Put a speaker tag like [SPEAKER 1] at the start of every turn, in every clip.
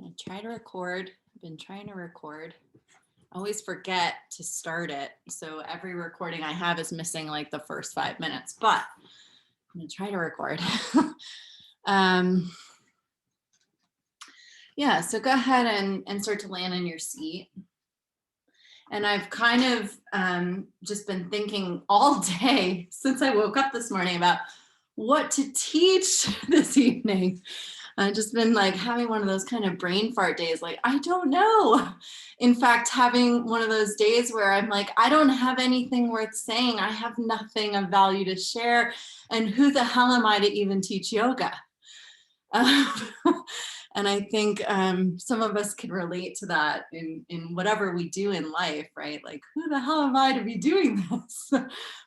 [SPEAKER 1] gonna try to record. I've been trying to record. I always forget to start it. So every recording I have is missing like the first 5 minutes, but I'm gonna try to record. Yeah, so go ahead and start to land in your seat. And I've kind of just been thinking all day since I woke up this morning about what to teach this evening. I've just been like having one of those kind of brain fart days, like, I don't know. In fact, having one of those days where I'm like, I don't have anything worth saying. I have nothing of value to share. And who the hell am I to even teach yoga? And I think some of us can relate to that in whatever we do in life, right? Like, who the hell am I to be doing this?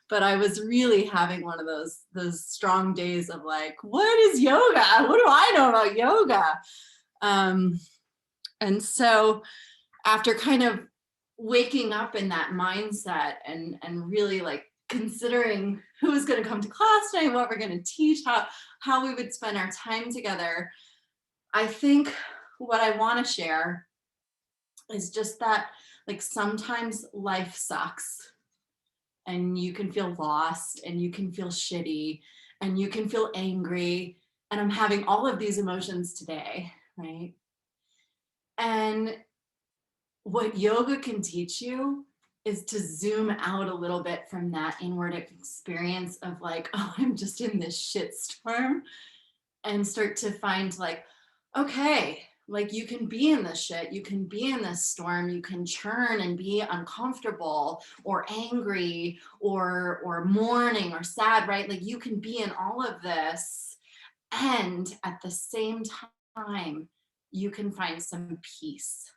[SPEAKER 1] But I was really having one of those strong days of like, what is yoga? What do I know about yoga? And so after kind of waking up in that mindset and really like considering who was going to come to class tonight, what we're going to teach, how we would spend our time together, I think what I want to share is just that, like, sometimes life sucks and you can feel lost and you can feel shitty and you can feel angry. And I'm having all of these emotions today, right? And what yoga can teach you is to zoom out a little bit from that inward experience of like, oh, I'm just in this shit storm, and start to find like, okay, like you can be in this shit, you can be in this storm, you can churn and be uncomfortable or angry or mourning or sad, right? Like you can be in all of this, and at the same time, you can find some peace.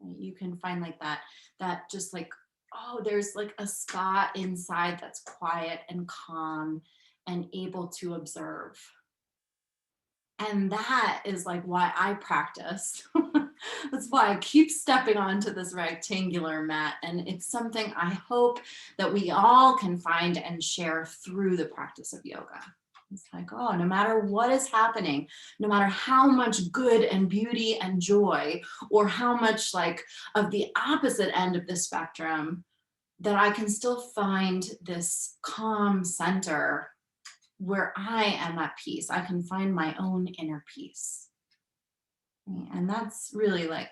[SPEAKER 1] Right? You can find like that just like, oh, there's like a spot inside that's quiet and calm and able to observe. And that is like why I practice. That's why I keep stepping onto this rectangular mat. And it's something I hope that we all can find and share through the practice of yoga. It's like, oh, no matter what is happening, no matter how much good and beauty and joy, or how much like of the opposite end of the spectrum, that I can still find this calm center where I am at peace. I can find my own inner peace. And that's really like,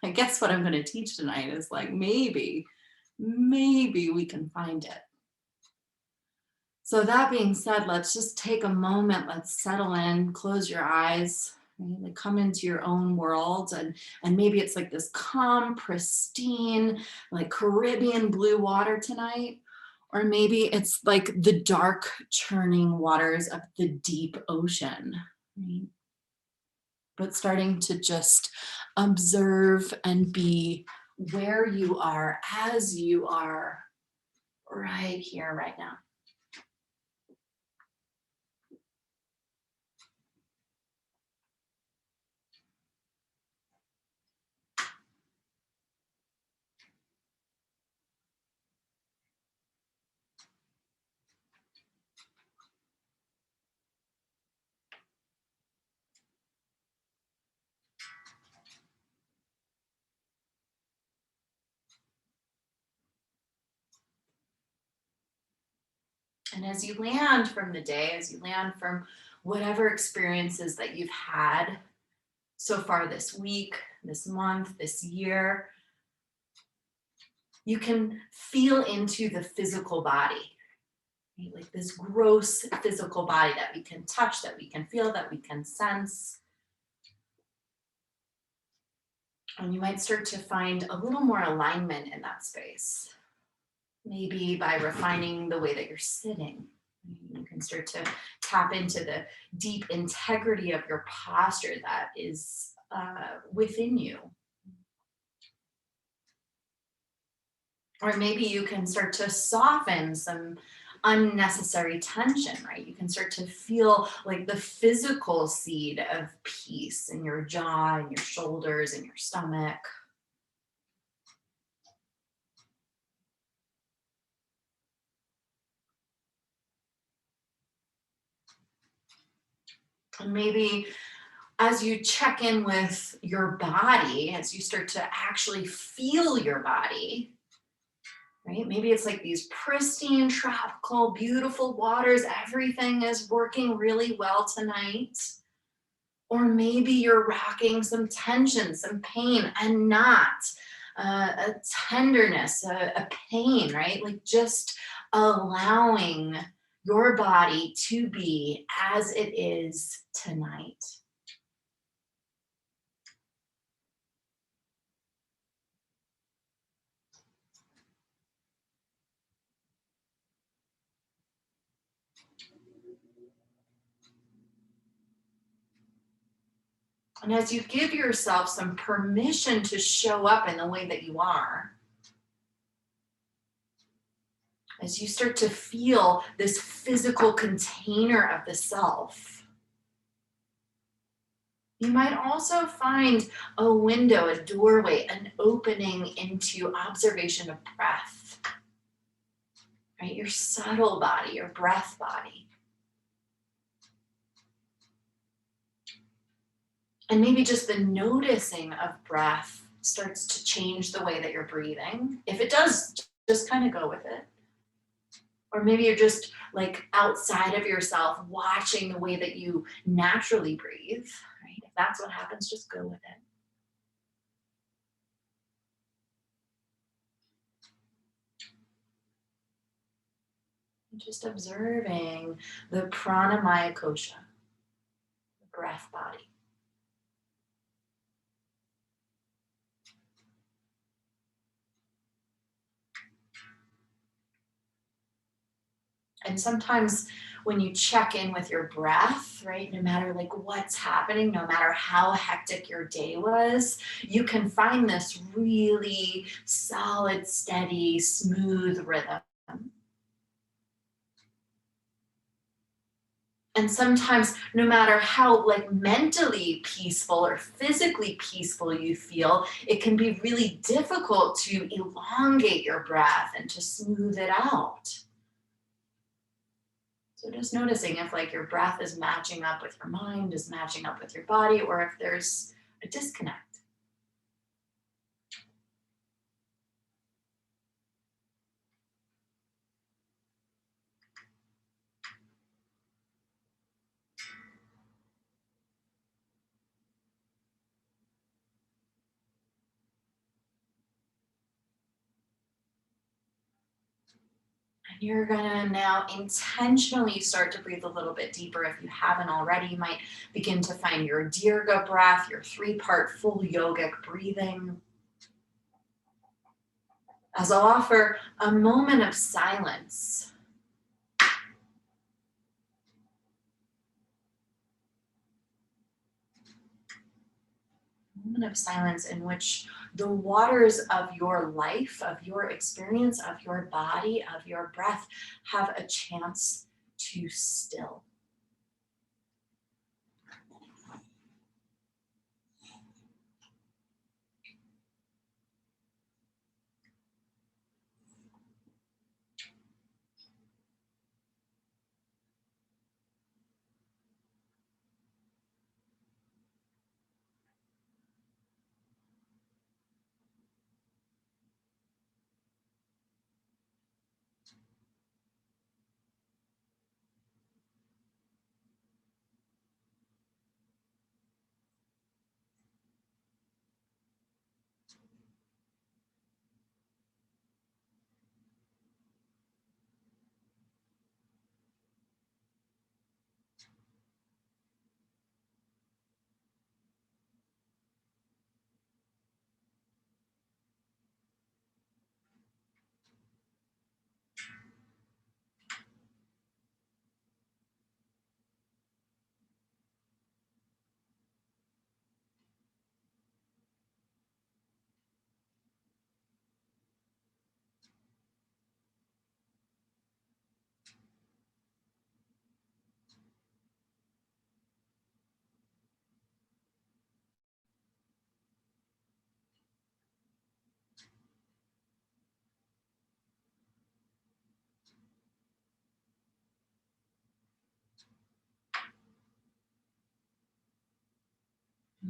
[SPEAKER 1] I guess what I'm going to teach tonight is like, maybe we can find it. So that being said, let's just take a moment, let's settle in, close your eyes, right? Like come into your own world, and maybe it's like this calm, pristine, like Caribbean blue water tonight. Or maybe it's like the dark churning waters of the deep ocean, right? But starting to just observe and be where you are as you are right here, right now. And as you land from the day, as you land from whatever experiences that you've had so far this week, this month, this year, you can feel into the physical body, right? Like this gross physical body that we can touch, that we can feel, that we can sense. And you might start to find a little more alignment in that space. Maybe by refining the way that you're sitting. You can start to tap into the deep integrity of your posture that is within you. Or maybe you can start to soften some unnecessary tension, right? You can start to feel like the physical seed of peace in your jaw and your shoulders and your stomach. And maybe as you check in with your body, as you start to actually feel your body, right? Maybe it's like these pristine, tropical, beautiful waters. Everything is working really well tonight. Or maybe you're rocking some tension, some pain, and not a tenderness, a pain, right? Like just allowing your body to be as it is tonight. And as you give yourself some permission to show up in the way that you are, as you start to feel this physical container of the self, you might also find a window, a doorway, an opening into observation of breath, right? Your subtle body, your breath body. And maybe just the noticing of breath starts to change the way that you're breathing. If it does, just kind of go with it. Or maybe you're just like outside of yourself, watching the way that you naturally breathe, right? If that's what happens, just go with it. Just observing the pranamaya kosha, the breath body. And sometimes when you check in with your breath, right, no matter like what's happening, no matter how hectic your day was, you can find this really solid, steady, smooth rhythm. And sometimes no matter how like mentally peaceful or physically peaceful you feel, it can be really difficult to elongate your breath and to smooth it out. So just noticing if like your breath is matching up with your mind, is matching up with your body, or if there's a disconnect. And you're gonna now intentionally start to breathe a little bit deeper. If you haven't already, you might begin to find your Dirga breath, your 3-part full yogic breathing. As I'll offer a moment of silence. A moment of silence in which the waters of your life, of your experience, of your body, of your breath have a chance to still.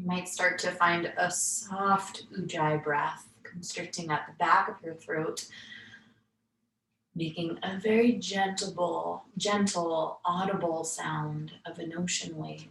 [SPEAKER 1] You might start to find a soft ujjayi breath constricting at the back of your throat, making a very gentle, audible sound of an ocean wave.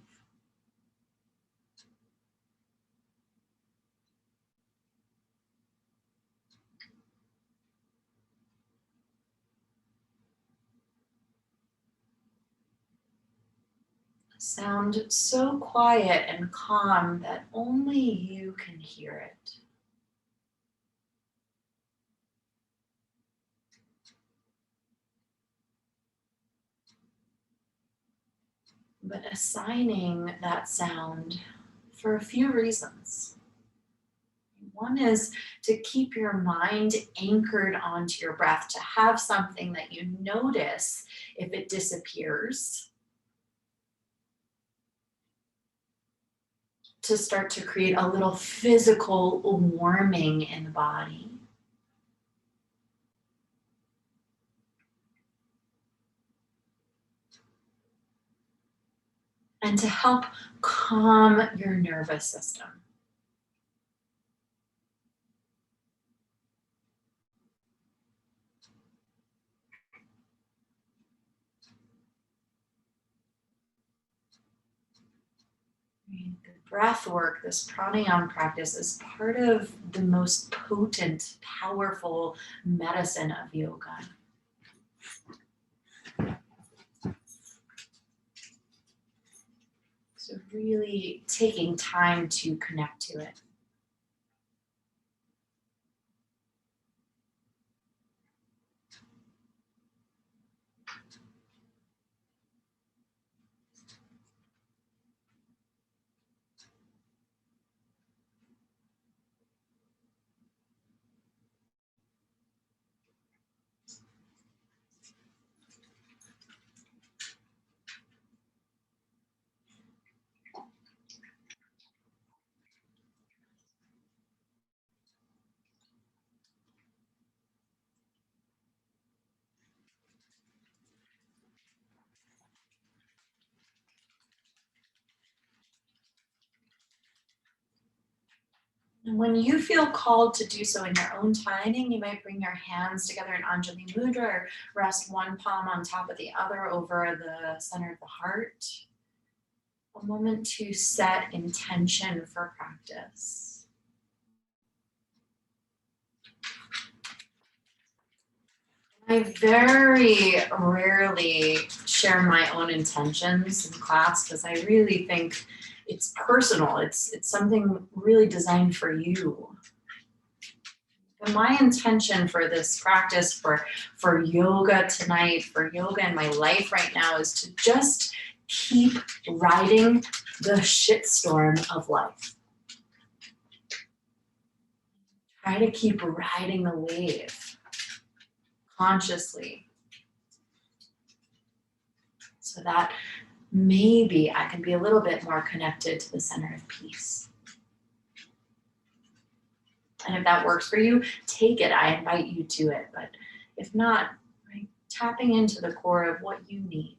[SPEAKER 1] Sound so quiet and calm that only you can hear it. But assigning that sound for a few reasons. One is to keep your mind anchored onto your breath, to have something that you notice if it disappears, to start to create a little physical warming in the body. And to help calm your nervous system. The breath work, this pranayama practice, is part of the most potent, powerful medicine of yoga. So really taking time to connect to it. And when you feel called to do so in your own timing, you might bring your hands together in Anjali Mudra or rest one palm on top of the other over the center of the heart. A moment to set intention for practice. I very rarely share my own intentions in class because I really think it's personal. It's something really designed for you. And my intention for this practice, for yoga tonight, for yoga in my life right now, is to just keep riding the shitstorm of life. Try to keep riding the wave consciously, so that maybe I can be a little bit more connected to the center of peace. And if that works for you, take it. I invite you to it. But if not, right, tapping into the core of what you need.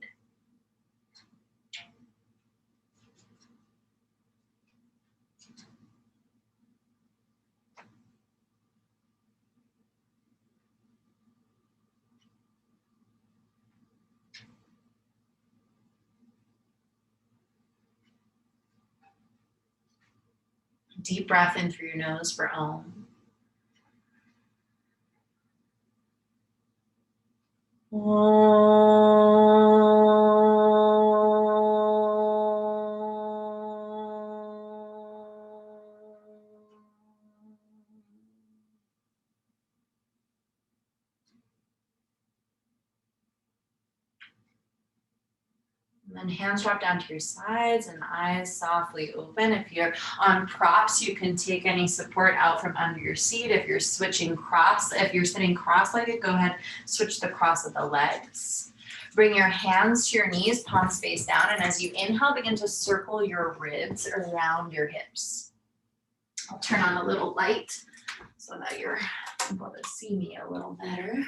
[SPEAKER 1] Deep breath in through your nose for Om. And then hands drop down to your sides and eyes softly open. If you're on props, you can take any support out from under your seat. If you're sitting cross-legged, go ahead, switch the cross of the legs. Bring your hands to your knees, palms face down, and as you inhale, begin to circle your ribs around your hips. I'll turn on a little light so that you're able to see me a little better.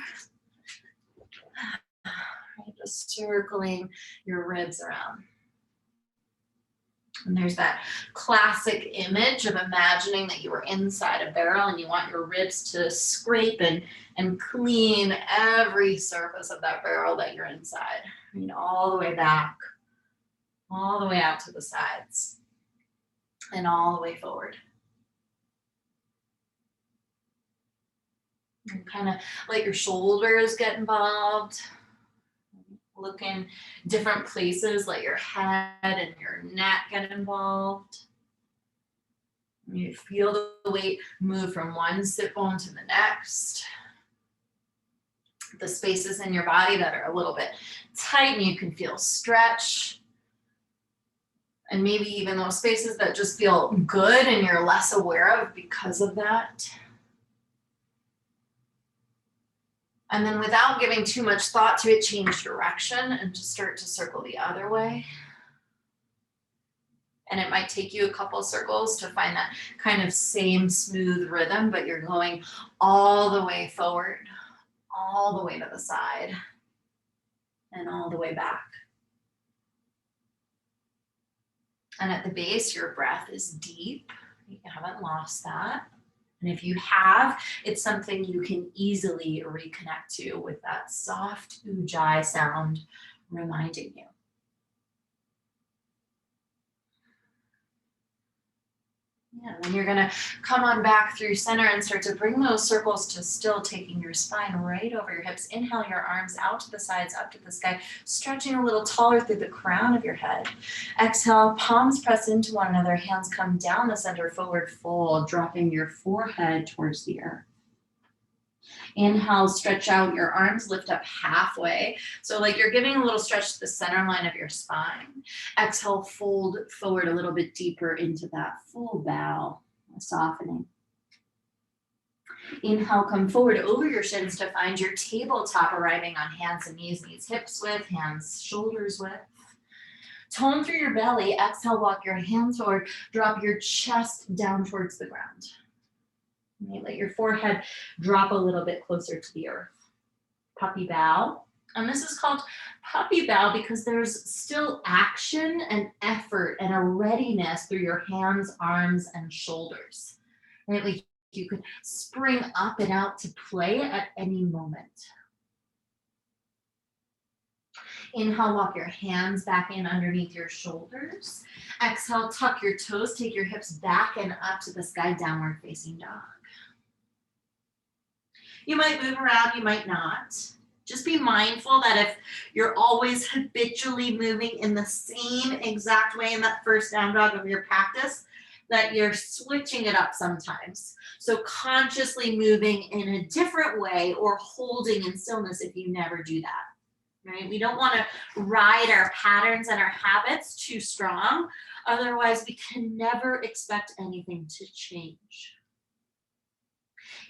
[SPEAKER 1] Right, just circling your ribs around. And there's that classic image of imagining that you were inside a barrel and you want your ribs to scrape and clean every surface of that barrel that you're inside. I all the way back, all the way out to the sides, and all the way forward. And kind of let your shoulders get involved. Look in different places, let your head and your neck get involved. You feel the weight move from one sit bone to the next. The spaces in your body that are a little bit tight, and you can feel stretch. And maybe even those spaces that just feel good and you're less aware of because of that. And then without giving too much thought to it, change direction and just start to circle the other way. And it might take you a couple of circles to find that kind of same smooth rhythm, but you're going all the way forward, all the way to the side, and all the way back. And at the base, your breath is deep. You haven't lost that. And if you have, it's something you can easily reconnect to with that soft ujjayi sound reminding you. Yeah, then you're gonna come on back through center and start to bring those circles to still taking your spine right over your hips. Inhale your arms out to the sides, up to the sky, stretching a little taller through the crown of your head. Exhale, palms press into one another, hands come down the center, forward fold, dropping your forehead towards the earth. Inhale, stretch out your arms, lift up halfway. So like you're giving a little stretch to the center line of your spine. Exhale, fold forward a little bit deeper into that full bow, softening. Inhale, come forward over your shins to find your tabletop, arriving on hands and knees, knees hips width, hands shoulders width. Tone through your belly. Exhale, walk your hands forward, drop your chest down towards the ground. Let your forehead drop a little bit closer to the earth. Puppy bow. And this is called puppy bow because there's still action and effort and a readiness through your hands, arms, and shoulders. Right? Like you could spring up and out to play at any moment. Inhale, walk your hands back in underneath your shoulders. Exhale, tuck your toes, take your hips back and up to the sky, downward facing dog. You might move around, you might not. Just be mindful that if you're always habitually moving in the same exact way in that first down dog of your practice, that you're switching it up sometimes. So consciously moving in a different way or holding in stillness if you never do that. Right? We don't want to ride our patterns and our habits too strong. Otherwise, we can never expect anything to change.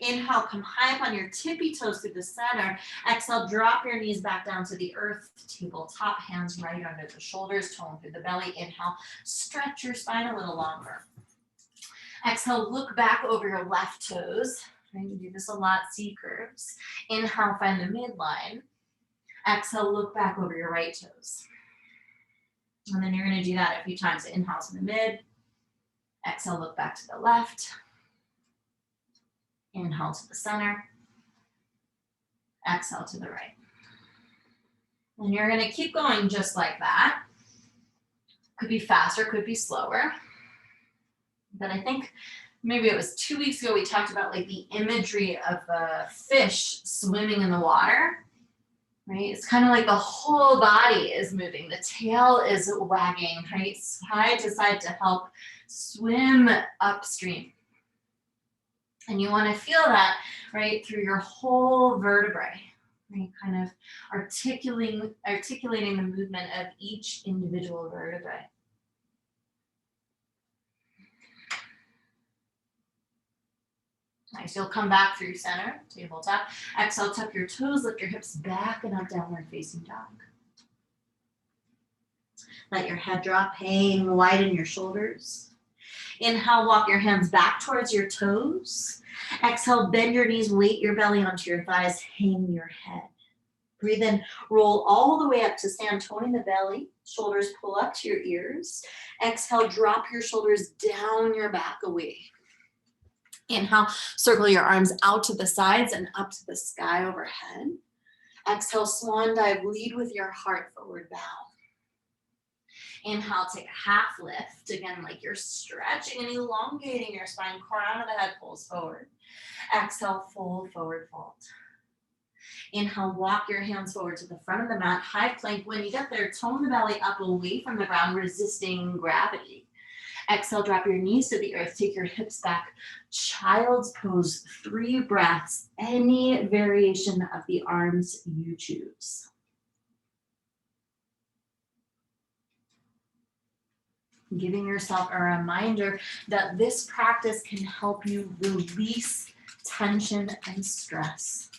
[SPEAKER 1] Inhale, come high up on your tippy toes through the center. Exhale, drop your knees back down to the earth, tabletop, hands right under the shoulders, tone through the belly. Inhale, stretch your spine a little longer. Exhale, look back over your left toes. Right? You do this a lot, C curves. Inhale, find the midline. Exhale, look back over your right toes. And then you're going to do that a few times. Inhale to the mid. Exhale, look back to the left. Inhale to the center. Exhale to the right. And you're going to keep going just like that. Could be faster, could be slower. But I think maybe it was 2 weeks ago we talked about like the imagery of a fish swimming in the water. Right? It's kind of like the whole body is moving. The tail is wagging, right? Side to side to help swim upstream. And you want to feel that, right, through your whole vertebrae, right? Kind of articulating the movement of each individual vertebrae. Nice, you'll come back through center, tabletop. Exhale, tuck your toes, lift your hips back and up, downward facing dog. Let your head drop, hang, widen your shoulders. Inhale, walk your hands back towards your toes. Exhale, bend your knees, weight your belly onto your thighs, hang your head. Breathe in, roll all the way up to stand, toning the belly. Shoulders pull up to your ears. Exhale, drop your shoulders down your back away. Inhale, circle your arms out to the sides and up to the sky overhead. Exhale, swan dive, lead with your heart, forward bow. Inhale, take a half lift. Again, like you're stretching and elongating your spine, crown of the head pulls forward. Exhale, fold, forward fold. Inhale, walk your hands forward to the front of the mat, high plank. When you get there, tone the belly up away from the ground, resisting gravity. Exhale, drop your knees to the earth, take your hips back. Child's pose, 3 breaths, any variation of the arms you choose. Giving yourself a reminder that this practice can help you release tension and stress.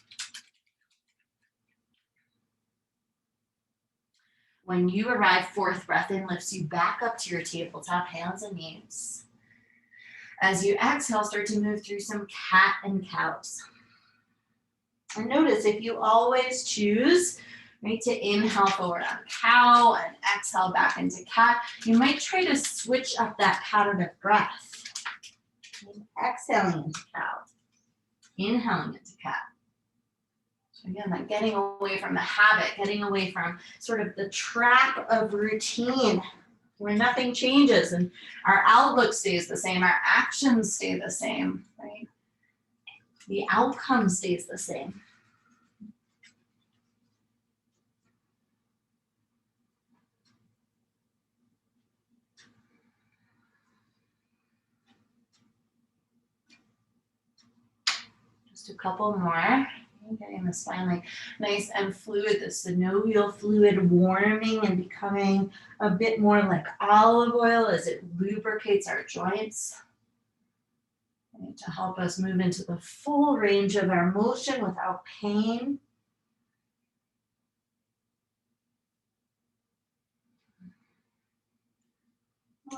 [SPEAKER 1] When you arrive, 4th breath in lifts you back up to your tabletop, hands and knees. As you exhale, start to move through some cat and cows. And notice if you always choose, right, to inhale forward on cow and exhale back into cat, you might try to switch up that pattern of breath. Exhaling into cow, inhaling into cat. So again, like getting away from the habit, getting away from sort of the trap of routine where nothing changes and our outlook stays the same, our actions stay the same, right? The outcome stays the same. Just a couple more. Getting the spine like nice and fluid, the synovial fluid warming and becoming a bit more like olive oil as it lubricates our joints. And to help us move into the full range of our motion without pain.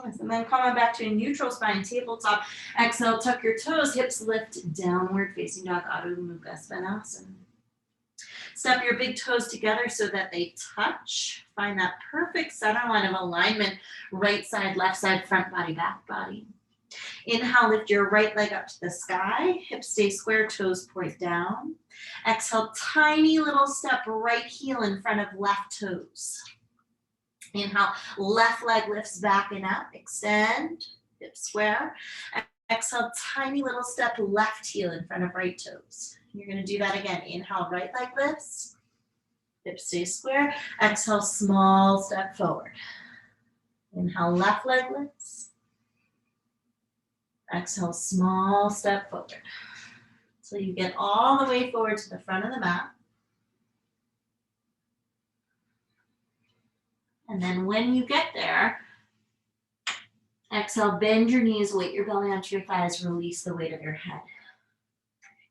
[SPEAKER 1] Nice. And then coming back to a neutral spine, tabletop. Exhale, tuck your toes, hips lift, downward facing dog, Adho Mukha Svanasana. Step your big toes together so that they touch. Find that perfect center line of alignment, right side, left side, front body, back body. Inhale, lift your right leg up to the sky, hips stay square, toes point down. Exhale, tiny little step, right heel in front of left toes. Inhale, left leg lifts back and up, extend, hip square. Exhale, tiny little step, left heel in front of right toes. You're gonna do that again. Inhale, right leg lifts, hip stays square. Exhale, small step forward. Inhale, left leg lifts. Exhale, small step forward. So you get all the way forward to the front of the mat. And then when you get there, exhale, bend your knees, weight your belly onto your thighs, release the weight of your head.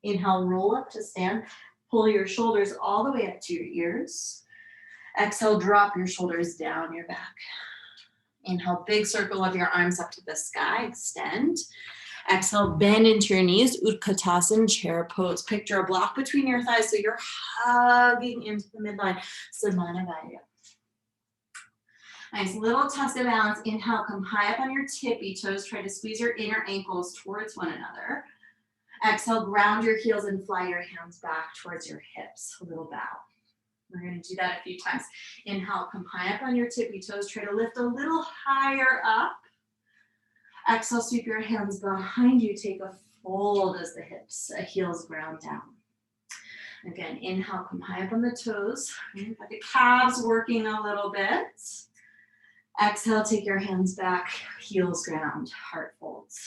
[SPEAKER 1] Inhale, roll up to stand, pull your shoulders all the way up to your ears. Exhale, drop your shoulders down your back. Inhale, big circle of your arms up to the sky, extend. Exhale, bend into your knees, Utkatasana, chair pose. Picture a block between your thighs so you're hugging into the midline, Samanavaya. Nice, little test of balance. Inhale, come high up on your tippy toes. Try to squeeze your inner ankles towards one another. Exhale, ground your heels and fly your hands back towards your hips. A little bow. We're going to do that a few times. Inhale, come high up on your tippy toes. Try to lift a little higher up. Exhale, sweep your hands behind you. Take a fold as the hips, heels ground down. Again, inhale, come high up on the toes. Got the calves working a little bit. Exhale, take your hands back, heels ground, heart folds.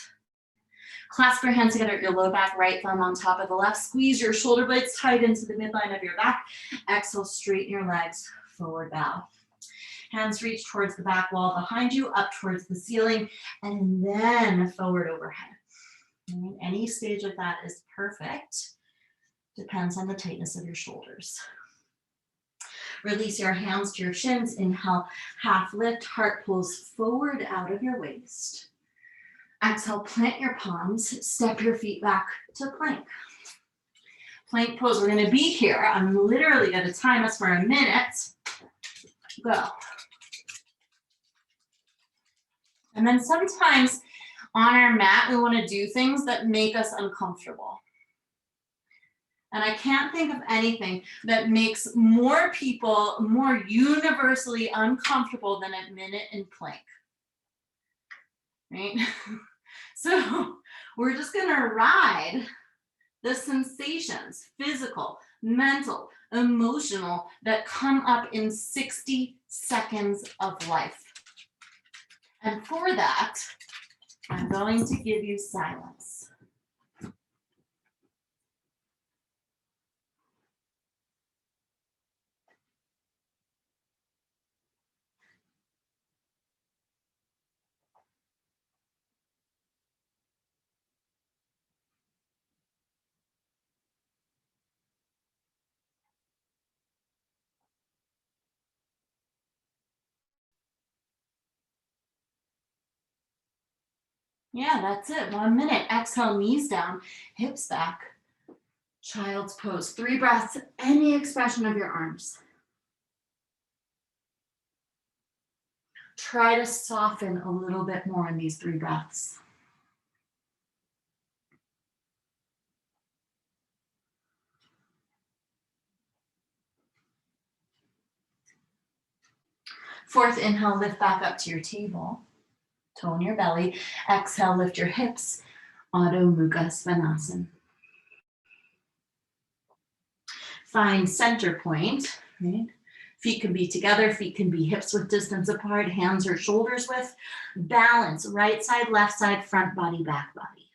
[SPEAKER 1] Clasp your hands together at your low back, right thumb on top of the left. Squeeze your shoulder blades tight into the midline of your back. Exhale, straighten your legs, forward bow. Hands reach towards the back wall behind you, up towards the ceiling, and then forward overhead. Any stage of that is perfect. Depends on the tightness of your shoulders. Release your hands to your shins. Inhale, half lift, heart pulls forward out of your waist. Exhale, plant your palms, step your feet back to plank. Plank pose, we're gonna be here. I'm literally gonna time us for a minute. Go. And then sometimes on our mat, we want to do things that make us uncomfortable. And I can't think of anything that makes more people more universally uncomfortable than a minute in plank, right? So we're just gonna ride the sensations, physical, mental, emotional, that come up in 60 seconds of life. And for that, I'm going to give you silence. Yeah, that's it. 1 minute. Exhale, knees down, hips back. Child's pose. 3 breaths, any expression of your arms. Try to soften a little bit more in these 3 breaths. Fourth inhale, lift back up to your table. Tone your belly. Exhale, lift your hips. Adho Mukha Svanasana. Find center point, right? Feet can be together, feet can be hips width distance apart, hands or shoulders width. Balance, right side, left side, front body, back body.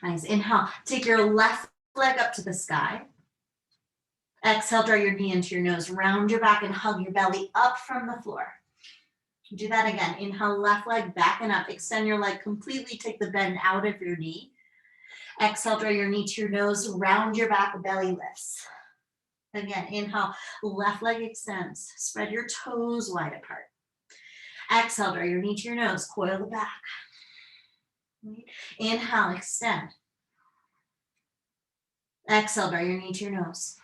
[SPEAKER 1] Nice, inhale, take your left leg up to the sky. Exhale, draw your knee into your nose, round your back and hug your belly up from the floor. Do that again, inhale, left leg back and up, extend your leg completely, take the bend out of your knee. Exhale, draw your knee to your nose, round your back, belly lifts. Again, inhale, left leg extends, spread your toes wide apart. Exhale, draw your knee to your nose, coil the back. Inhale, extend. Exhale, draw your knee to your nose.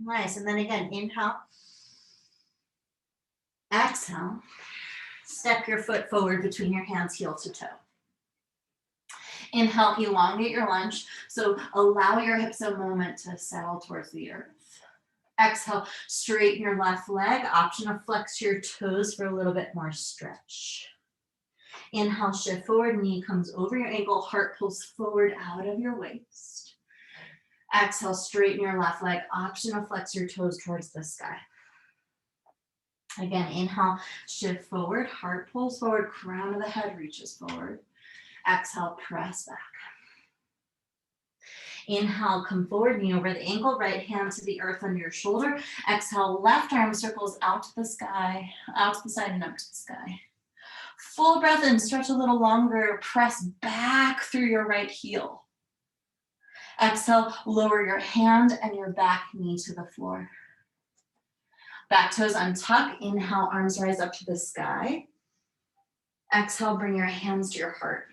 [SPEAKER 1] Nice, and then again, inhale. Exhale, step your foot forward between your hands, heel to toe. Inhale, elongate your lunge. So allow your hips a moment to settle towards the earth. Exhale, straighten your left leg. Option to flex your toes for a little bit more stretch. Inhale, shift forward, knee comes over your ankle, heart pulls forward out of your waist. Exhale, straighten your left leg. Option to flex your toes towards the sky. Again, inhale, shift forward, heart pulls forward, crown of the head reaches forward. Exhale, press back. Inhale, come forward, knee over the ankle, right hand to the earth under your shoulder. Exhale, left arm circles out to the sky, out to the side and up to the sky. Full breath in, stretch a little longer, press back through your right heel. Exhale, lower your hand and your back knee to the floor. Back toes untuck, inhale, arms rise up to the sky. Exhale, bring your hands to your heart.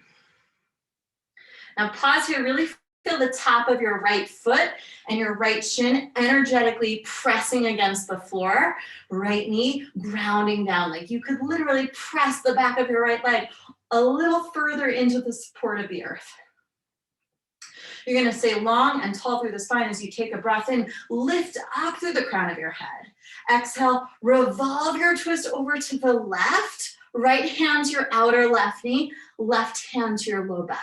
[SPEAKER 1] Now pause here, really feel the top of your right foot and your right shin energetically pressing against the floor. Right knee grounding down, like you could literally press the back of your right leg a little further into the support of the earth. You're gonna stay long and tall through the spine as you take a breath in, lift up through the crown of your head. Exhale, revolve your twist over to the left, right hand to your outer left knee, left hand to your low back.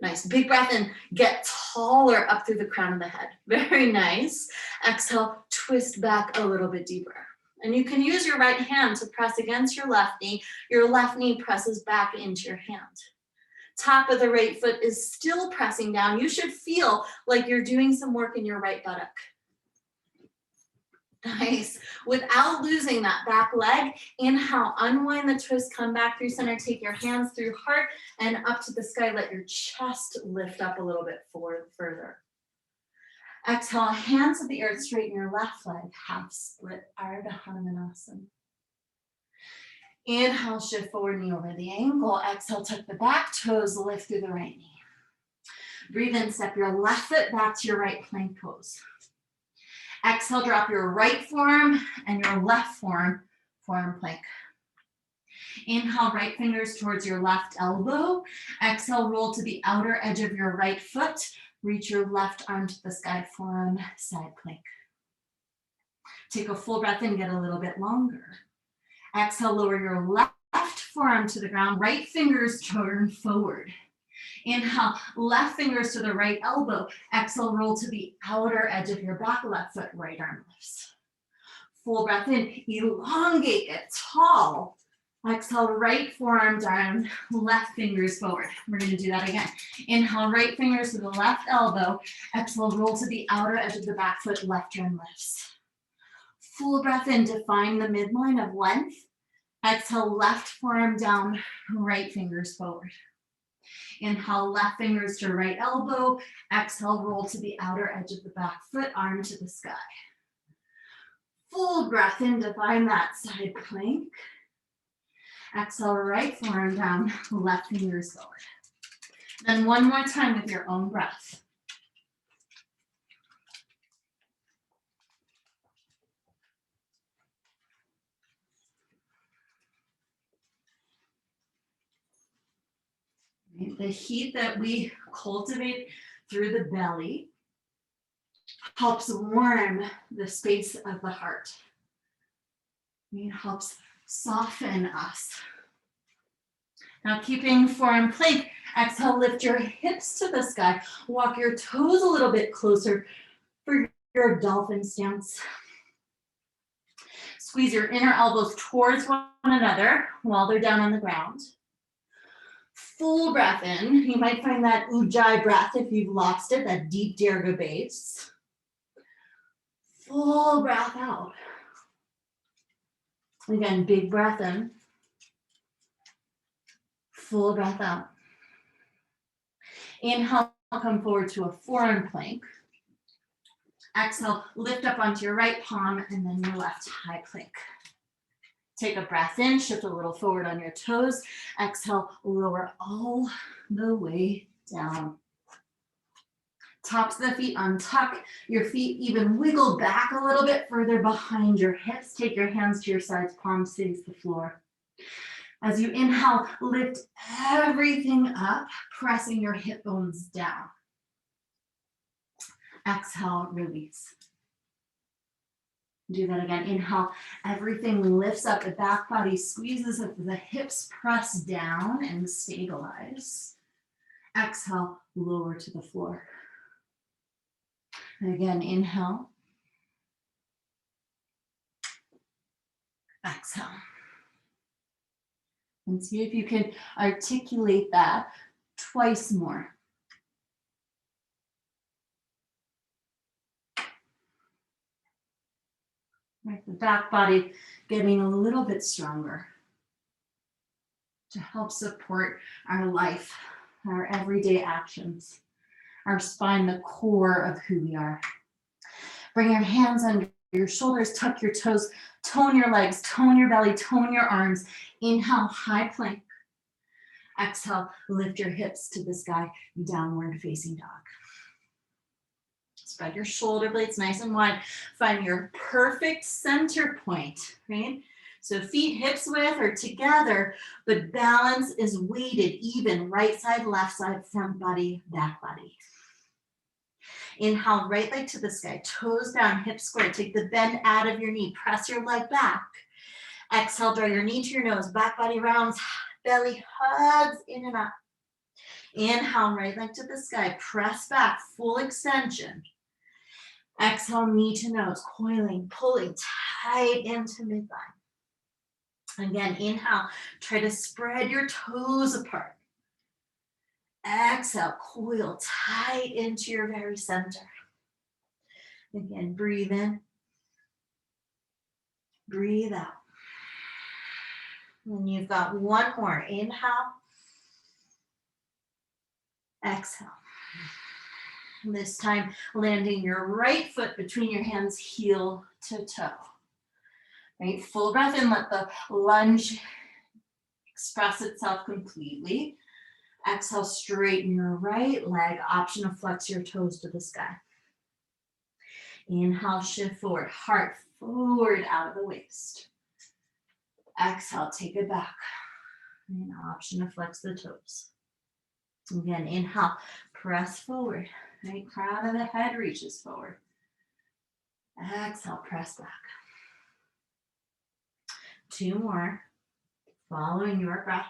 [SPEAKER 1] Nice, big breath in, get taller up through the crown of the head. Very nice. Exhale, twist back a little bit deeper. And you can use your right hand to press against your left knee presses back into your hand. Top of the right foot is still pressing down. You should feel like you're doing some work in your right buttock. Nice. Without losing that back leg, inhale, unwind the twist, come back through center, take your hands through heart and up to the sky. Let your chest lift up a little bit further. Exhale, hands to the earth, straighten your left leg, half split, Ardha Hanumanasana. Inhale, shift forward, knee over the ankle. Exhale, tuck the back toes, lift through the right knee. Breathe in, step your left foot back to your right plank pose. Exhale, drop your right forearm and your left forearm, forearm plank. Inhale, right fingers towards your left elbow. Exhale, roll to the outer edge of your right foot. Reach your left arm to the sky, forearm, side plank. Take a full breath in, get a little bit longer. Exhale, lower your left forearm to the ground, right fingers turn forward. Inhale, left fingers to the right elbow. Exhale, roll to the outer edge of your back left foot, right arm lifts. Full breath in, elongate, get tall. Exhale, right forearm down, left fingers forward. We're gonna do that again. Inhale, right fingers to the left elbow. Exhale, roll to the outer edge of the back foot, left arm lifts. Full breath in, define the midline of length. Exhale, left forearm down, right fingers forward. Inhale, left fingers to right elbow. Exhale, roll to the outer edge of the back foot, arm to the sky. Full breath in, define that side plank. Exhale, right forearm down, left fingers forward. Then one more time with your own breath. The heat that we cultivate through the belly helps warm the space of the heart. It helps soften us. Now, keeping forearm plank, exhale, lift your hips to the sky. Walk your toes a little bit closer for your dolphin stance. Squeeze your inner elbows towards one another while they're down on the ground. Full breath in. You might find that Ujjayi breath if you've lost it, that deep Dirga base. Full breath out. Again, big breath in. Full breath out. Inhale, come forward to a forearm plank. Exhale, lift up onto your right palm and then your left high plank. Take a breath in, shift a little forward on your toes. Exhale, lower all the way down. Tops of the feet untuck. Your feet even wiggle back a little bit further behind your hips. Take your hands to your sides, palms face the floor. As you inhale, lift everything up, pressing your hip bones down. Exhale, release. Do that again. Inhale, everything lifts up, the back body squeezes up, the hips press down and stabilize. Exhale, lower to the floor. And again, inhale. Exhale. And see if you can articulate that twice more. Right, the back body getting a little bit stronger to help support our life, our everyday actions, our spine, the core of who we are. Bring your hands under your shoulders, tuck your toes, tone your legs, tone your belly, tone your arms. Inhale, high plank. Exhale, lift your hips to the sky, downward facing dog. Spread your shoulder blades nice and wide. Find your perfect center point, right? So feet hips width or together, but balance is weighted even, right side, left side, front body, back body. Inhale, right leg to the sky, toes down, hips square. Take the bend out of your knee, press your leg back. Exhale, draw your knee to your nose, back body rounds, belly hugs in and up. Inhale, right leg to the sky, press back, full extension. Exhale, knee to nose, coiling, pulling tight into midline. Again, inhale, try to spread your toes apart. Exhale, coil tight into your very center. Again, breathe in, breathe out. And you've got one more. Inhale, exhale. This time, landing your right foot between your hands, heel to toe. Right, full breath in, let the lunge express itself completely. Exhale, straighten your right leg, option to flex your toes to the sky. Inhale, shift forward, heart forward out of the waist. Exhale, take it back. An option to flex the toes. Again, inhale, press forward. Right, crown of the head reaches forward. Exhale, press back. 2 more. Following your breath.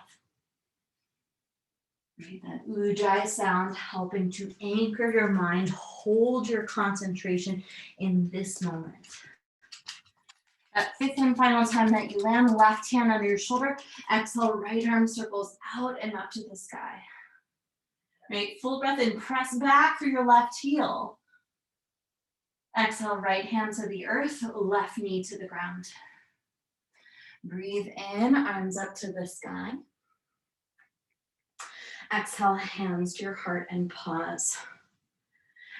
[SPEAKER 1] Right, that ujjayi sound helping to anchor your mind, hold your concentration in this moment. That 5th and final time that you land, left hand under your shoulder, exhale, right arm circles out and up to the sky. Right, full breath in, press back through your left heel. Exhale, right hand to the earth, left knee to the ground. Breathe in, arms up to the sky. Exhale, hands to your heart and pause.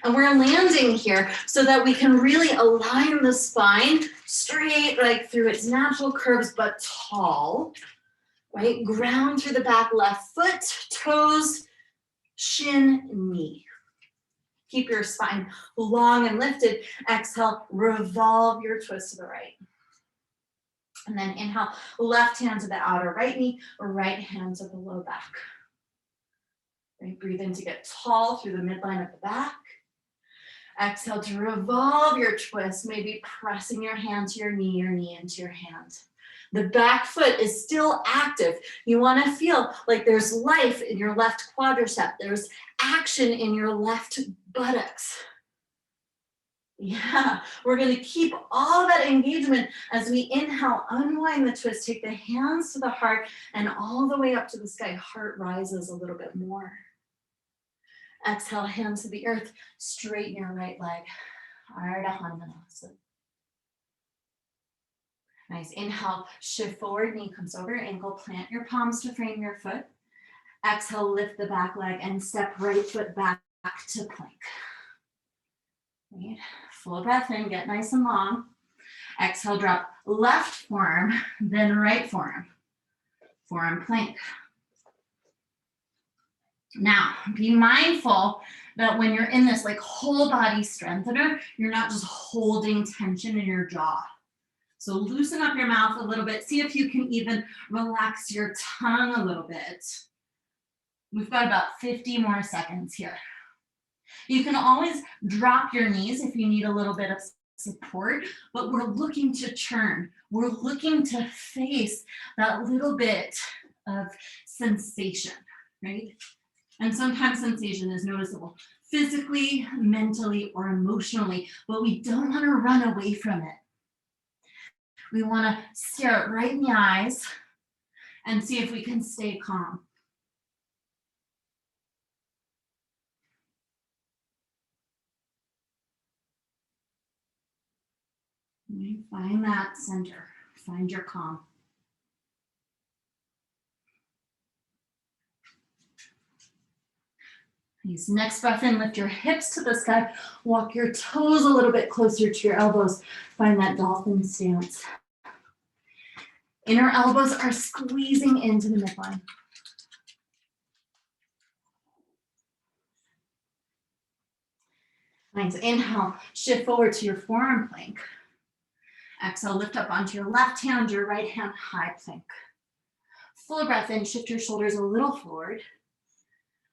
[SPEAKER 1] And we're landing here so that we can really align the spine straight, like through its natural curves, but tall, right? Ground through the back, left foot, toes, shin, knee. Keep your spine long and lifted. Exhale, revolve your twist to the right. And then inhale, left hand to the outer right knee, right hand to the low back. Right, breathe in to get tall through the midline of the back. Exhale to revolve your twist, maybe pressing your hand to your knee into your hand. The back foot is still active. You want to feel like there's life in your left quadricep. There's action in your left buttocks. Yeah, we're going to keep all that engagement as we inhale, unwind the twist, take the hands to the heart and all the way up to the sky. Heart rises a little bit more. Exhale, hands to the earth, straighten your right leg. Ardha Hanumanasana. Nice, inhale, shift forward, knee comes over, ankle, plant your palms to frame your foot. Exhale, lift the back leg and step right foot back to plank. Right. Full breath in, get nice and long. Exhale, drop left forearm, then right forearm. Forearm plank. Now, be mindful that when you're in this like whole body strengthener, you're not just holding tension in your jaw. So loosen up your mouth a little bit. See if you can even relax your tongue a little bit. We've got about 50 more seconds here. You can always drop your knees if you need a little bit of support, but we're looking to churn. We're looking to face that little bit of sensation, right? And sometimes sensation is noticeable physically, mentally, or emotionally, but we don't want to run away from it. We want to stare it right in the eyes and see if we can stay calm. Find that center, find your calm. Nice. Next breath in, lift your hips to the sky, walk your toes a little bit closer to your elbows, find that dolphin stance. Inner elbows are squeezing into the midline. Nice. Inhale, shift forward to your forearm plank. Exhale, lift up onto your left hand, your right hand, high plank. Full breath in, shift your shoulders a little forward.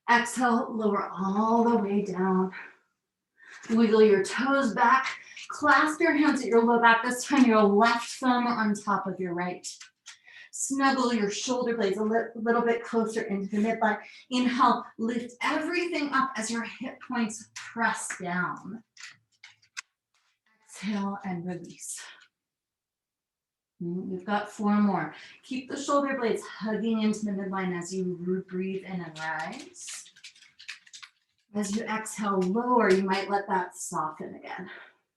[SPEAKER 1] Exhale, lower all the way down. Wiggle your toes back. Clasp your hands at your low back. This time your left thumb on top of your right. Snuggle your shoulder blades a little bit closer into the midline. Inhale, lift everything up as your hip points press down. Exhale and release. We've got 4 more. Keep the shoulder blades hugging into the midline as you breathe in and rise. As you exhale, lower, you might let that soften again,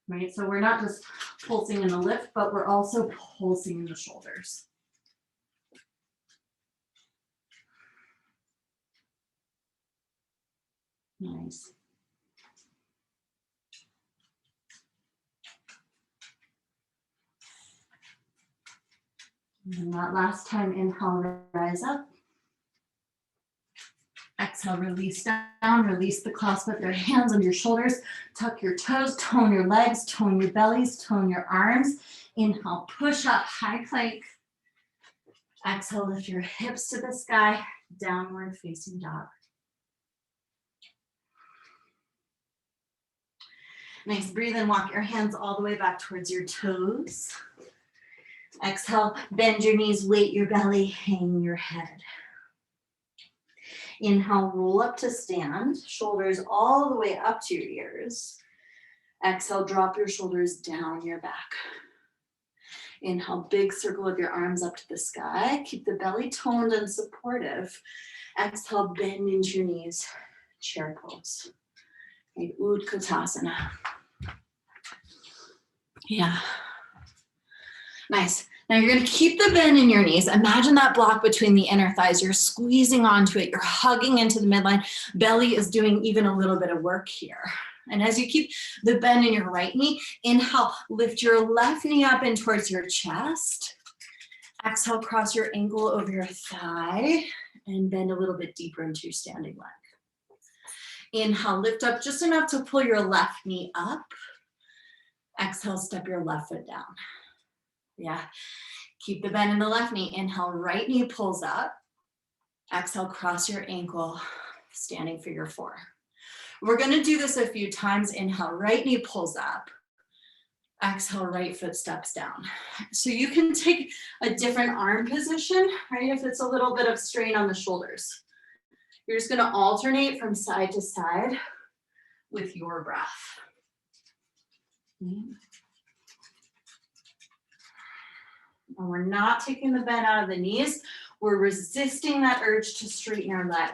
[SPEAKER 1] right? So we're not just pulsing in the lift, but we're also pulsing in the shoulders. Nice. And that last time, inhale, rise up. Exhale, release down, release the clasp with your hands on your shoulders, tuck your toes, tone your legs, tone your bellies, tone your arms. Inhale, push up, high plank. Exhale, lift your hips to the sky, downward facing dog. Nice, breathe in, walk your hands all the way back towards your toes. Exhale, bend your knees, weight your belly, hang your head. Inhale, roll up to stand, shoulders all the way up to your ears. Exhale, drop your shoulders down your back. Inhale, big circle of your arms up to the sky. Keep the belly toned and supportive. Exhale, bend into your knees, chair pose. Okay, Utkatasana. Yeah. Nice. Now you're going to keep the bend in your knees. Imagine that block between the inner thighs. You're squeezing onto it. You're hugging into the midline. Belly is doing even a little bit of work here. And as you keep the bend in your right knee, inhale, lift your left knee up in towards your chest. Exhale, cross your ankle over your thigh and bend a little bit deeper into your standing leg. Inhale, lift up just enough to pull your left knee up. Exhale, step your left foot down. Yeah, keep the bend in the left knee. Inhale, right knee pulls up. Exhale, cross your ankle, standing figure four. We're gonna do this a few times. Inhale, right knee pulls up. Exhale, right foot steps down. So you can take a different arm position, right? If it's a little bit of strain on the shoulders. You're just gonna alternate from side to side with your breath. And we're not taking the bend out of the knees. We're resisting that urge to straighten your leg.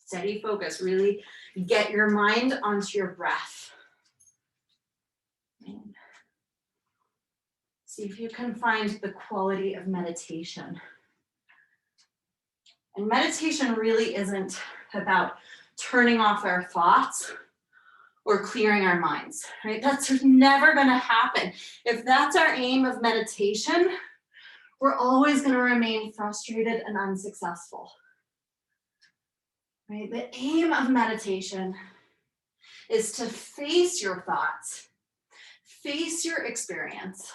[SPEAKER 1] Steady focus, really get your mind onto your breath. See if you can find the quality of meditation. And meditation really isn't about turning off our thoughts or clearing our minds, right? That's never gonna happen. If that's our aim of meditation, we're always gonna remain frustrated and unsuccessful, right? The aim of meditation is to face your thoughts, face your experience,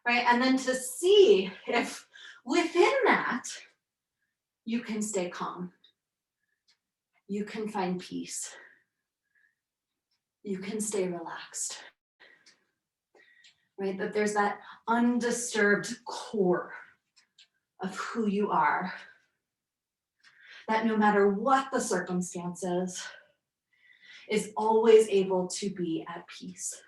[SPEAKER 1] right? And then to see if within that, you can stay calm. You can find peace. You can stay relaxed, right? That there's that undisturbed core of who you are. That no matter what the circumstances, is always able to be at peace.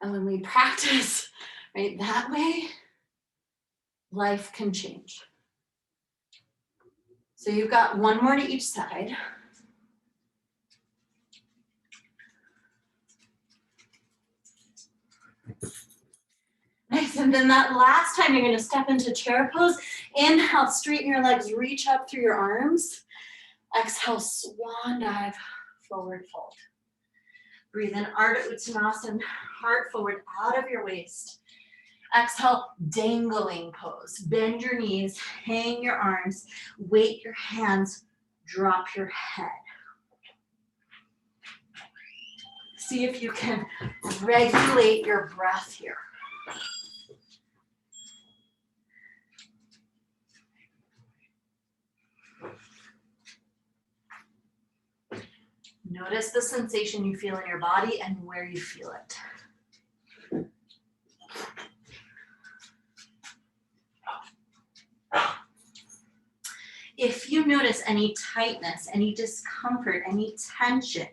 [SPEAKER 1] And when we practice, right, that way, life can change. So you've got one more to each side. Nice, and then that last time you're gonna step into chair pose. Inhale, straighten your legs, reach up through your arms. Exhale, swan dive, forward fold. Breathe in, Ardha Uttanasana, heart forward out of your waist. Exhale, dangling pose. Bend your knees, hang your arms, weight your hands, drop your head. See if you can regulate your breath here. Notice the sensation you feel in your body and where you feel it. If you notice any tightness, any discomfort, any tension,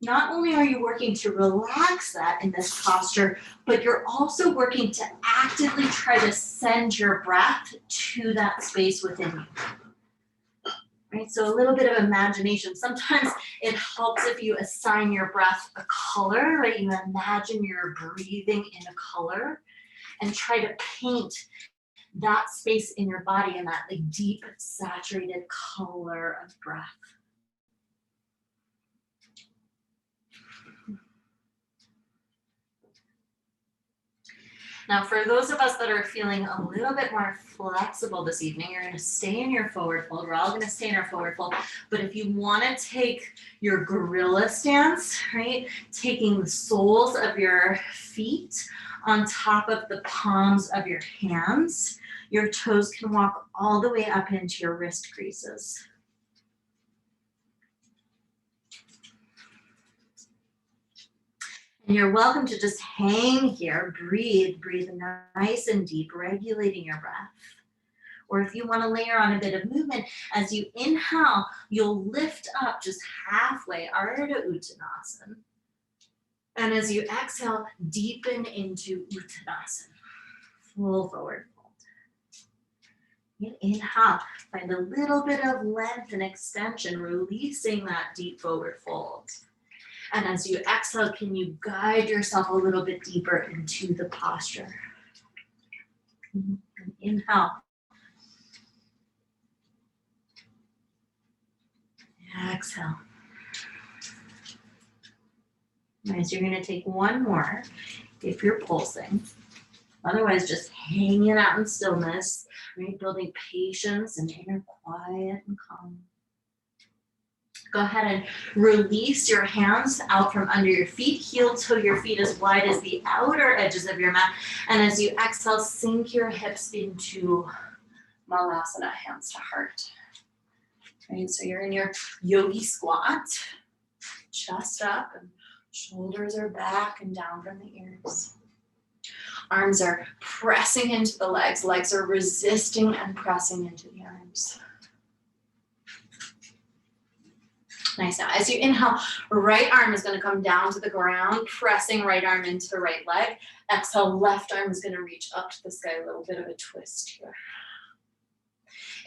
[SPEAKER 1] not only are you working to relax that in this posture, but you're also working to actively try to send your breath to that space within you. Right? So a little bit of imagination. Sometimes it helps if you assign your breath a color, right? You imagine you're breathing in a color and try to paint that space in your body in that like deep, saturated color of breath.
[SPEAKER 2] Now, for those of us that are feeling a little bit more flexible this evening, you're gonna stay in your forward fold. We're all gonna stay in our forward fold. But if you wanna take your gorilla stance, right? Taking the soles of your feet on top of the palms of your hands, your toes can walk all the way up into your wrist creases. And you're welcome to just hang here, breathe nice and deep, regulating your breath. Or if you want to layer on a bit of movement, as you inhale, you'll lift up just halfway, Ardha Uttanasana. And as you exhale, deepen into Uttanasana, full forward fold. Inhale, find a little bit of length and extension, releasing that deep forward fold. And as you exhale, can you guide yourself a little bit deeper into the posture? And inhale. Exhale. Nice, you're gonna take one more if you're pulsing. Otherwise, just hanging out in stillness, right? Building patience and inner quiet and calm. Go ahead and release your hands out from under your feet, heel toe your feet as wide as the outer edges of your mat. And as you exhale, sink your hips into Malasana, hands to heart. Right, so you're in your yogi squat, chest up and shoulders are back and down from the ears. Arms are pressing into the legs. Legs are resisting and pressing into the arms. Nice. Now, as you inhale, right arm is going to come down to the ground, pressing right arm into the right leg. Exhale, left arm is going to reach up to the sky, a little bit of a twist here.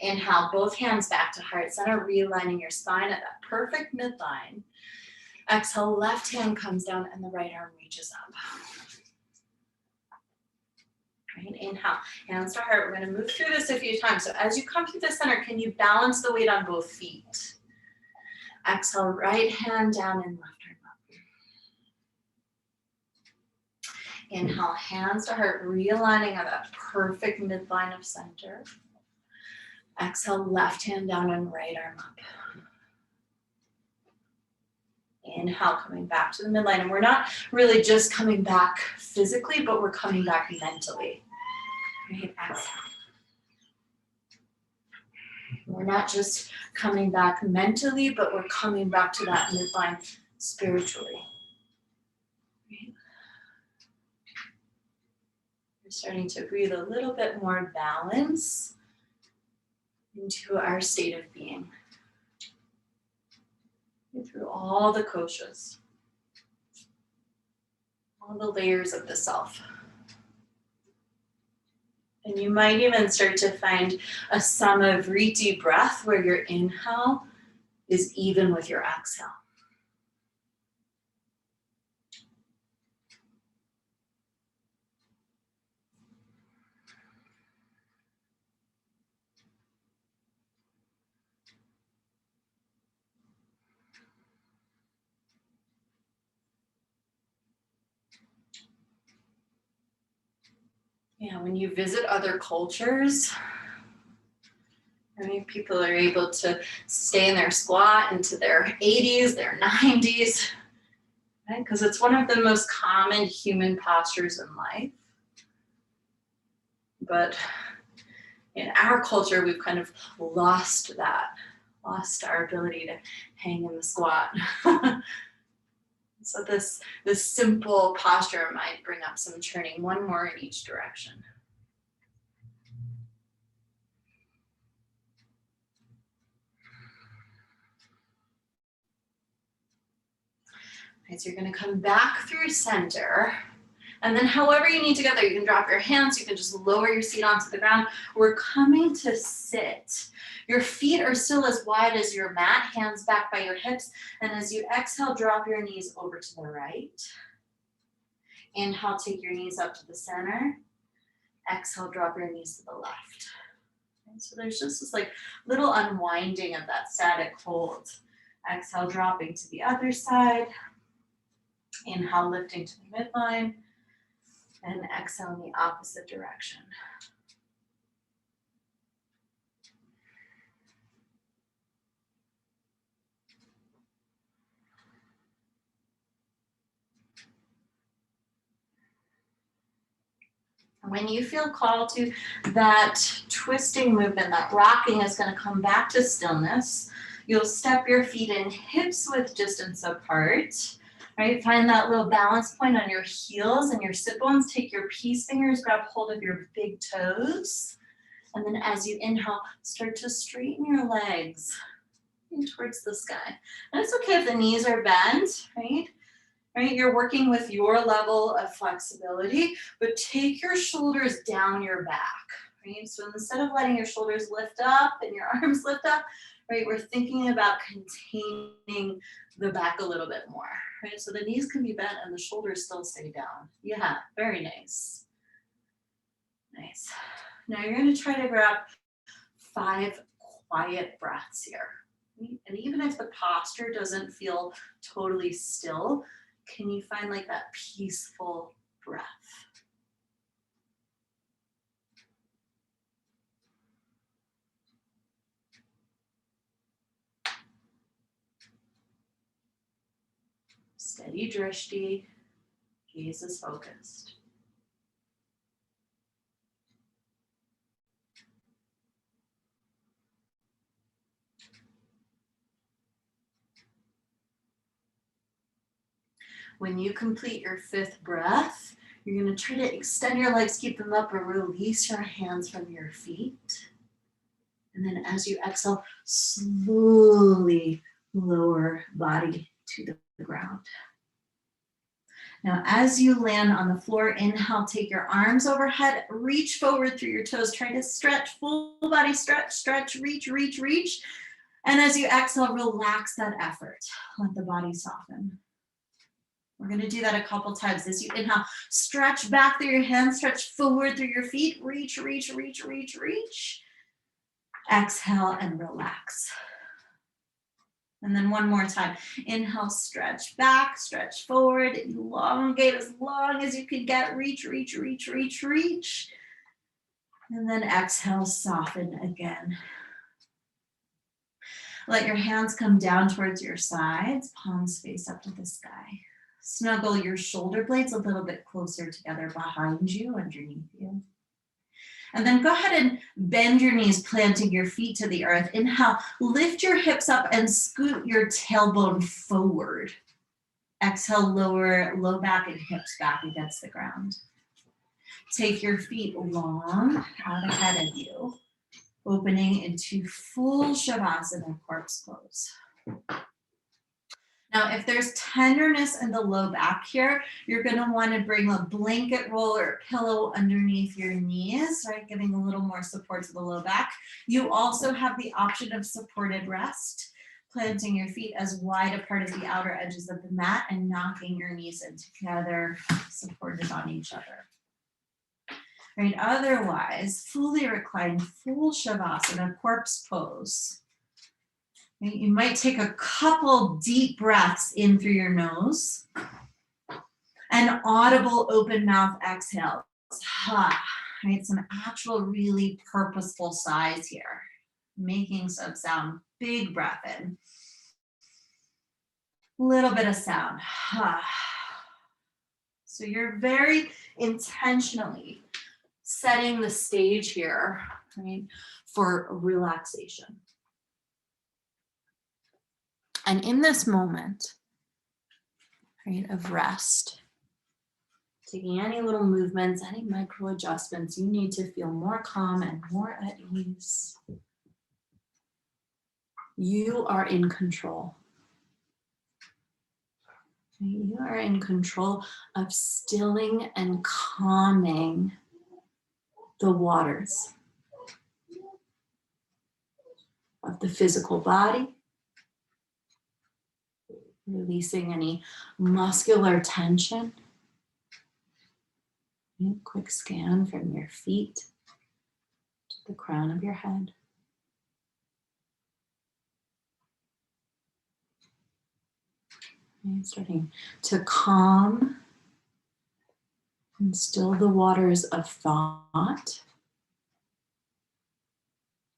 [SPEAKER 2] Inhale, both hands back to heart center, realigning your spine at that perfect midline. Exhale, left hand comes down and the right arm reaches up. Right, inhale, hands to heart. We're going to move through this a few times. So as you come through the center, can you balance the weight on both feet? Exhale, right hand down and left arm up. Inhale, hands to heart, realigning at that perfect midline of center. Exhale, left hand down and right arm up. Inhale, coming back to the midline. And we're not really just coming back physically, but we're coming back mentally. Right, exhale. We're not just coming back mentally, but we're coming back to that midline spiritually. Right? We're starting to breathe a little bit more balance into our state of being. Through all the koshas, all the layers of the self. And you might even start to find a samavriti breath where your inhale is even with your exhale. Yeah, when you visit other cultures, many people are able to stay in their squat into their 80s, their 90s, right? Because it's one of the most common human postures in life. But in our culture, we've kind of lost our ability to hang in the squat. So this simple posture might bring up some turning, one more in each direction. So you're going to come back through center. And then however you need to get there, you can drop your hands, you can just lower your seat onto the ground. We're coming to sit. Your feet are still as wide as your mat, hands back by your hips. And as you exhale, drop your knees over to the right. Inhale, take your knees up to the center. Exhale, drop your knees to the left. And so there's just this like little unwinding of that static hold. Exhale, dropping to the other side. Inhale, lifting to the midline. And exhale in the opposite direction. When you feel called to that twisting movement, that rocking is going to come back to stillness. You'll step your feet in hips width distance apart. Right? Find that little balance point on your heels and your sit bones. Take your peace fingers, grab hold of your big toes. And then as you inhale, start to straighten your legs in towards the sky. And it's okay if the knees are bent, right? Right, you're working with your level of flexibility, but take your shoulders down your back, right? So instead of letting your shoulders lift up and your arms lift up, right, we're thinking about containing the back a little bit more, right? So the knees can be bent and the shoulders still stay down. Yeah, very nice. Nice. Now you're gonna try to grab 5 quiet breaths here. And even if the posture doesn't feel totally still, can you find like that peaceful breath? Steady drishti, gaze is focused. When you complete your 5th breath, you're going to try to extend your legs, keep them up, and release your hands from your feet. And then as you exhale, slowly lower body to the ground. Now, as you land on the floor, inhale, take your arms overhead, reach forward through your toes, try to stretch, full body stretch, stretch, reach, reach, reach. And as you exhale, relax that effort. Let the body soften. We're going to do that a couple times. As you inhale, stretch back through your hands, stretch forward through your feet, reach, reach, reach, reach, reach. Exhale and relax. And then one more time. Inhale, stretch back, stretch forward, elongate as long as you can get. Reach, reach, reach, reach, reach. And then exhale, soften again. Let your hands come down towards your sides, palms face up to the sky. Snuggle your shoulder blades a little bit closer together behind you, underneath you. And then go ahead and bend your knees, planting your feet to the earth. Inhale, lift your hips up and scoot your tailbone forward. Exhale, lower low back and hips back against the ground. Take your feet long out ahead of you, opening into full Shavasana, corpse pose. Now, if there's tenderness in the low back here, you're going to want to bring a blanket roll or pillow underneath your knees, right? Giving a little more support to the low back. You also have the option of supported rest, planting your feet as wide apart as the outer edges of the mat and knocking your knees in together, supported on each other. Right? Otherwise, fully reclined, full Shavasana, corpse pose. You might take a couple deep breaths in through your nose and audible open mouth exhales. Right? Some actual really purposeful sighs here, making some sound. Big breath in. Little bit of sound. So you're very intentionally setting the stage here, right, for relaxation. And in this moment, right, of rest, taking any little movements, any micro adjustments, you need to feel more calm and more at ease. You are in control. You are in control of stilling and calming the waters of the physical body, releasing any muscular tension. Quick scan from your feet to the crown of your head. And starting to calm
[SPEAKER 1] And still the waters of thought.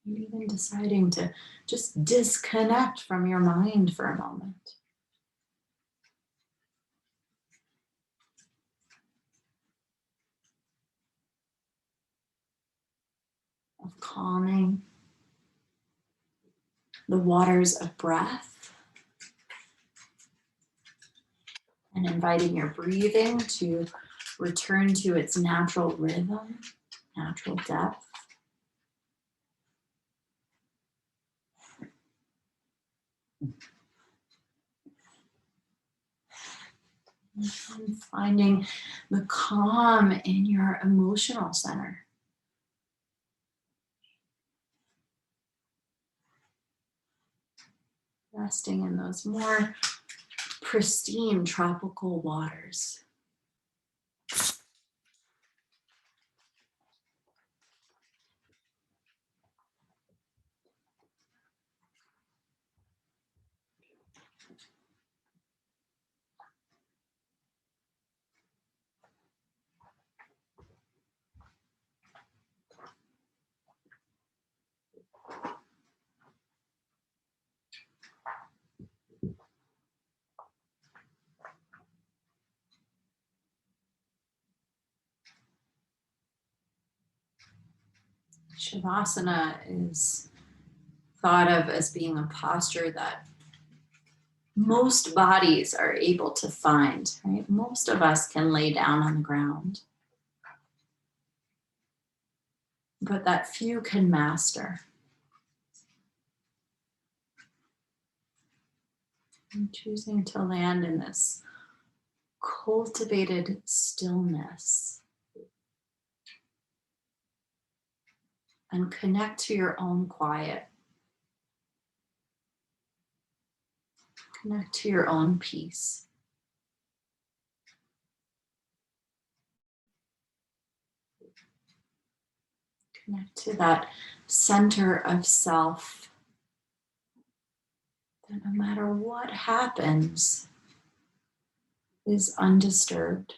[SPEAKER 1] And even deciding to just disconnect from your mind for a moment. Of calming. The waters of breath. And inviting your breathing to return to its natural rhythm, natural depth. And finding the calm in your emotional center. Resting in those more pristine tropical waters. Shavasana is thought of as being a posture that most bodies are able to find, right? Most of us can lay down on the ground, but that few can master. And choosing to land in this cultivated stillness and connect to your own quiet. Connect to your own peace. Connect to that center of self that no matter what happens is undisturbed.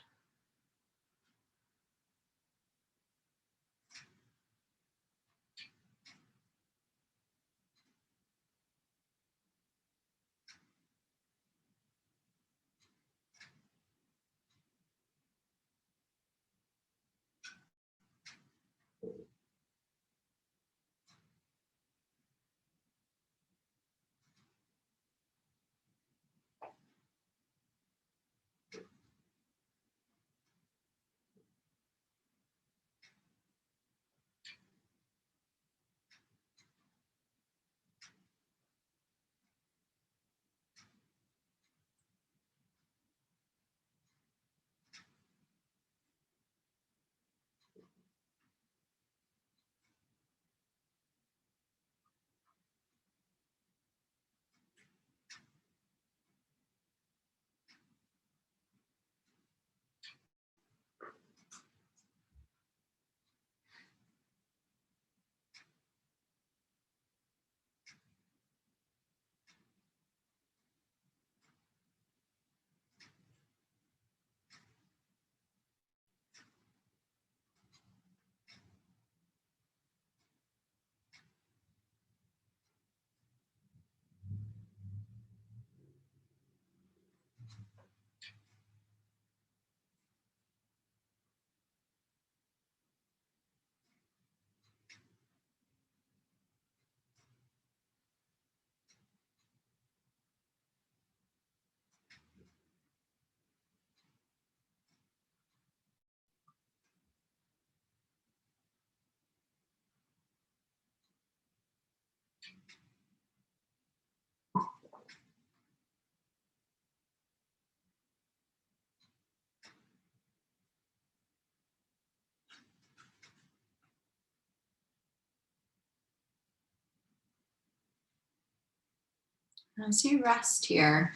[SPEAKER 1] As you rest here,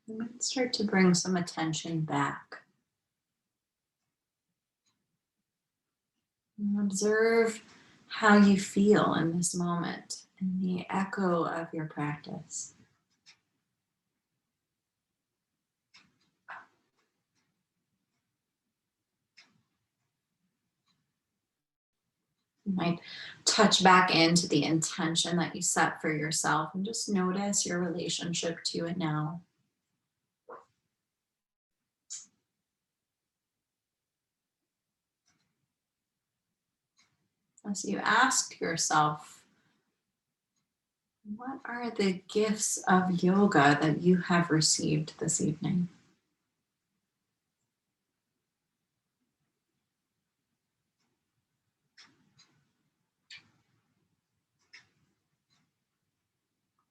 [SPEAKER 1] you might start to bring some attention back. And observe how you feel in this moment, in the echo of your practice. You might touch back into the intention that you set for yourself and just notice your relationship to it now. As you ask yourself, what are the gifts of yoga that you have received this evening?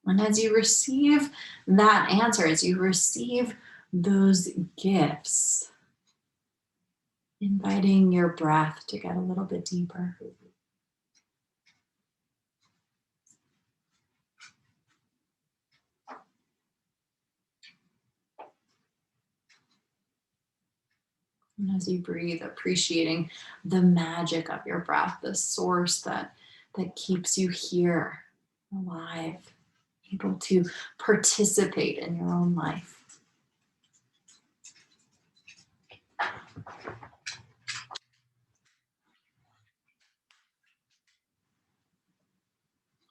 [SPEAKER 1] And as you receive that answer, as you receive those gifts, inviting your breath to get a little bit deeper. And as you breathe, appreciating the magic of your breath, the source that keeps you here, alive, able to participate in your own life.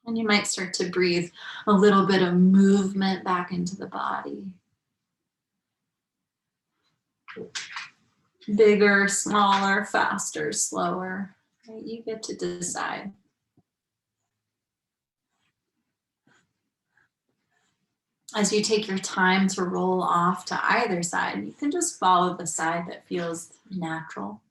[SPEAKER 1] And you might start to breathe a little bit of movement back into the body. Bigger, smaller, faster, slower. Right? You get to decide. As you take your time to roll off to either side, you can just follow the side that feels natural.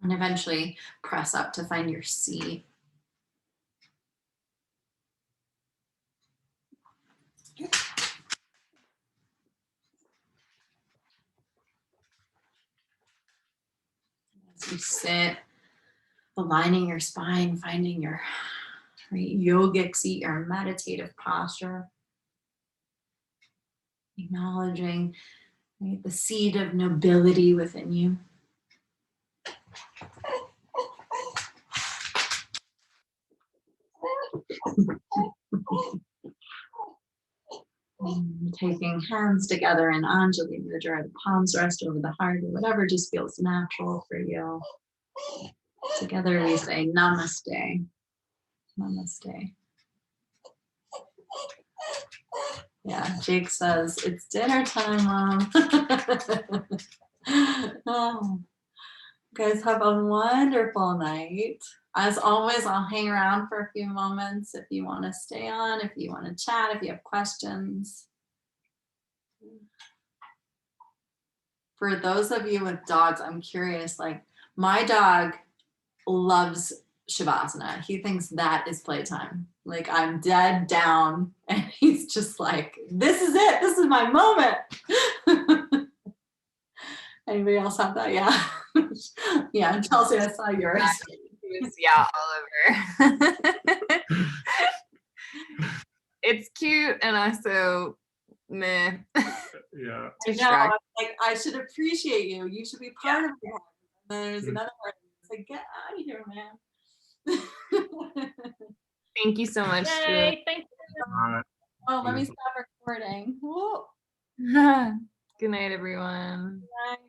[SPEAKER 1] And eventually press up to find your seat. As you sit, aligning your spine, finding your yogic seat, your meditative posture, acknowledging the seed of nobility within you. Taking hands together in Anjali Mudra, the palms rest over the heart, or whatever just feels natural for you. Together we say namaste. Namaste. Yeah, Jake says, it's dinner time, Mom. Oh, guys, have a wonderful night. As always, I'll hang around for a few moments if you want to stay on, if you want to chat, if you have questions. For those of you with dogs, I'm curious, like my dog loves Shavasana. He thinks that is playtime. Like I'm dead down and he's just like, this is it. This is my moment. Anybody else have that? Yeah. Yeah, Chelsea, I saw yours.
[SPEAKER 3] Yeah, all over. It's cute and also meh.
[SPEAKER 4] Yeah.
[SPEAKER 1] I know. I'm like, I should appreciate you. You should be part of it. And there's another part. It's like, get out of here, man.
[SPEAKER 3] Thank you so much.
[SPEAKER 1] Yay, thank you.
[SPEAKER 4] Alright.
[SPEAKER 1] Oh, let me stop recording. Whoa.
[SPEAKER 3] Good night, everyone.
[SPEAKER 1] Bye.